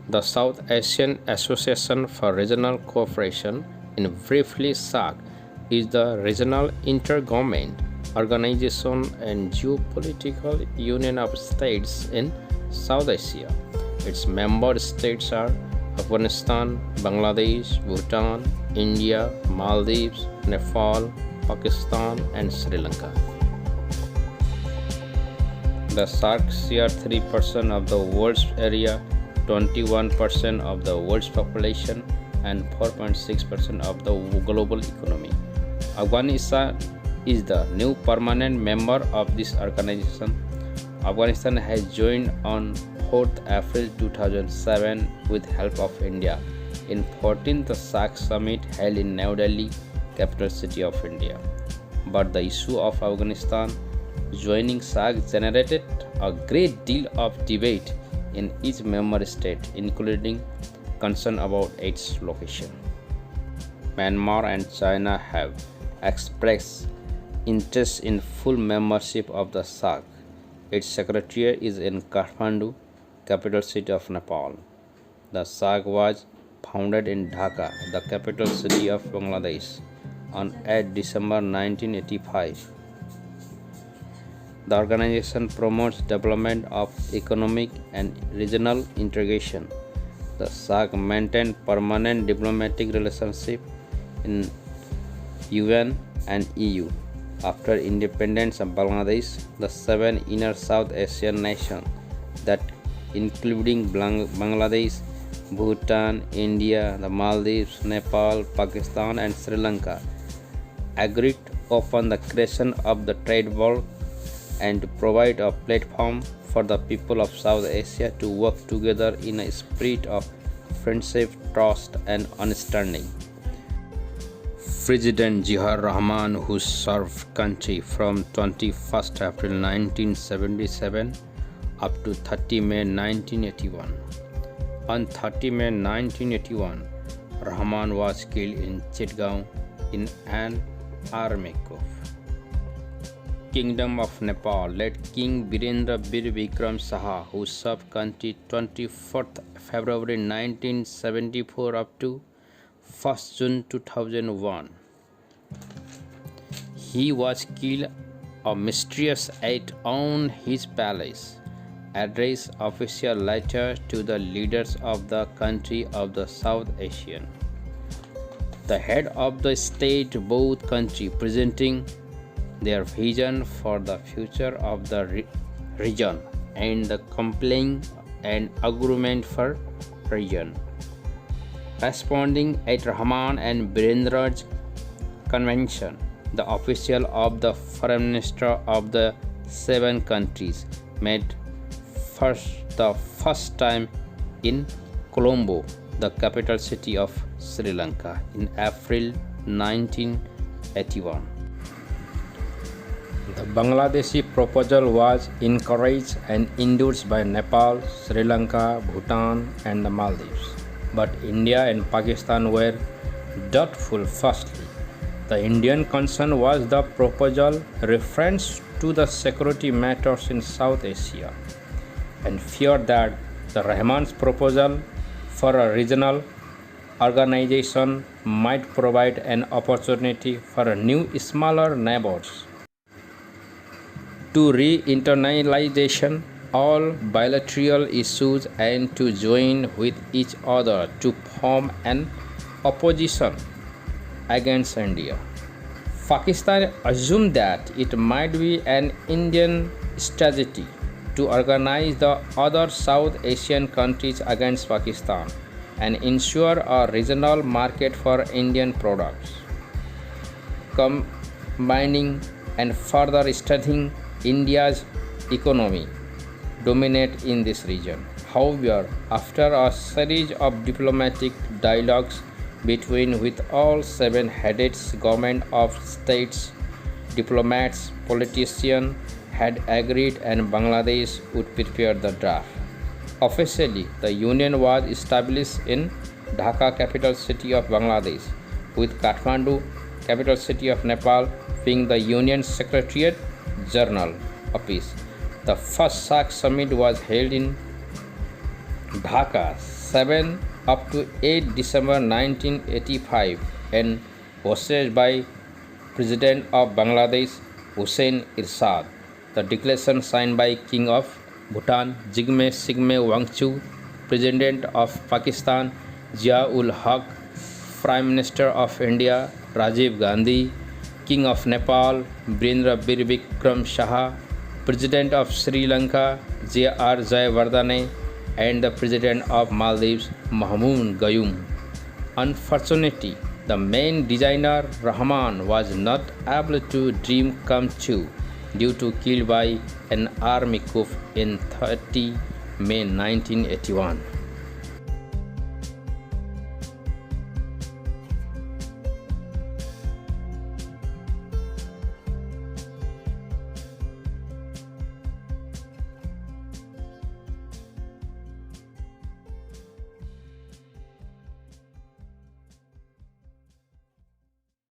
The South Asian Association for Regional Cooperation, in briefly SAC, is the regional intergovernment organization and geopolitical union of states in South Asia. Its member states are Afghanistan, Bangladesh, Bhutan, India, Maldives, Nepal, Pakistan, and Sri Lanka. The SAARC share 3% of the world's area, 21% of the world's population, and 4.6% of the global economy. Afghanistan is the new permanent member of this organization. Afghanistan has joined on 4th April 2007 with help of India in 14th SAARC summit held in New Delhi, capital city of India. But the issue of Afghanistan joining SAARC generated a great deal of debate in each member state, including concern about its location. Myanmar and China have expressed interest in full membership of the SAARC. Its secretariat is in Kathmandu, capital city of Nepal. The SAARC was founded in Dhaka, the capital city of Bangladesh, on 8 December 1985. The organization promotes development of economic and regional integration. The SAARC maintained permanent diplomatic relationship in UN and EU. After independence of Bangladesh, the 7 inner South Asian nations, that including Bangladesh, Bhutan, India, the Maldives, Nepal, Pakistan, and Sri Lanka, agreed upon the creation of the trade bloc and to provide a platform for the people of South Asia to work together in a spirit of friendship, trust, and understanding. President Zia Rahman, who served country from 21st April 1977 up to 30 May 1981. On 30 May 1981, Rahman was killed in Chitgaon in an army coup. Kingdom of Nepal led King Birendra Bir Vikram Saha, who served country 24th February 1974 up to 1st June 2001. He was killed a mysterious act on his palace. Address official letter to the leaders of the country of the South Asian. The head of the state both country presenting their vision for the future of the region and the complying an agreement for region. Responding at Rahman and Birendra's convention, the official of the foreign minister of the 7 countries met the first time in Colombo, the capital city of Sri Lanka, in April 1981. The Bangladeshi proposal was encouraged and endorsed by Nepal, Sri Lanka, Bhutan, and the Maldives. But India and Pakistan were doubtful. Firstly, the Indian concern was the proposal reference to the security matters in South Asia, and feared that the Rahman's proposal for a regional organization might provide an opportunity for new smaller neighbors to re-internationalize all bilateral issues and to join with each other to form an opposition against India. Pakistan assumed that it might be an Indian strategy to organize the other South Asian countries against Pakistan and ensure a regional market for Indian products, combining and further strengthening India's economy dominate in this region. However, after a series of diplomatic dialogues between with all 7 heads government of states, diplomats, politicians had agreed and Bangladesh would prepare the draft. Officially, the union was established in Dhaka, capital city of Bangladesh, with Kathmandu, capital city of Nepal, being the union secretariat general office. The first SAARC summit was held in Dhaka, 7 up to 8 December 1985, and hosted by President of Bangladesh Hussein Irsad. The declaration signed by King of Bhutan Jigme Sigme Wangchu, President of Pakistan Zia-ul Haq, Prime Minister of India Rajiv Gandhi, King of Nepal Birendra Bir Bikram Shah, President of Sri Lanka J.R. Jayawardene, and the President of Maldives Mahmoud Gayoom. Unfortunately, the main designer Rahman was not able to dream come true due to killed by an army coup in 30 May 1981.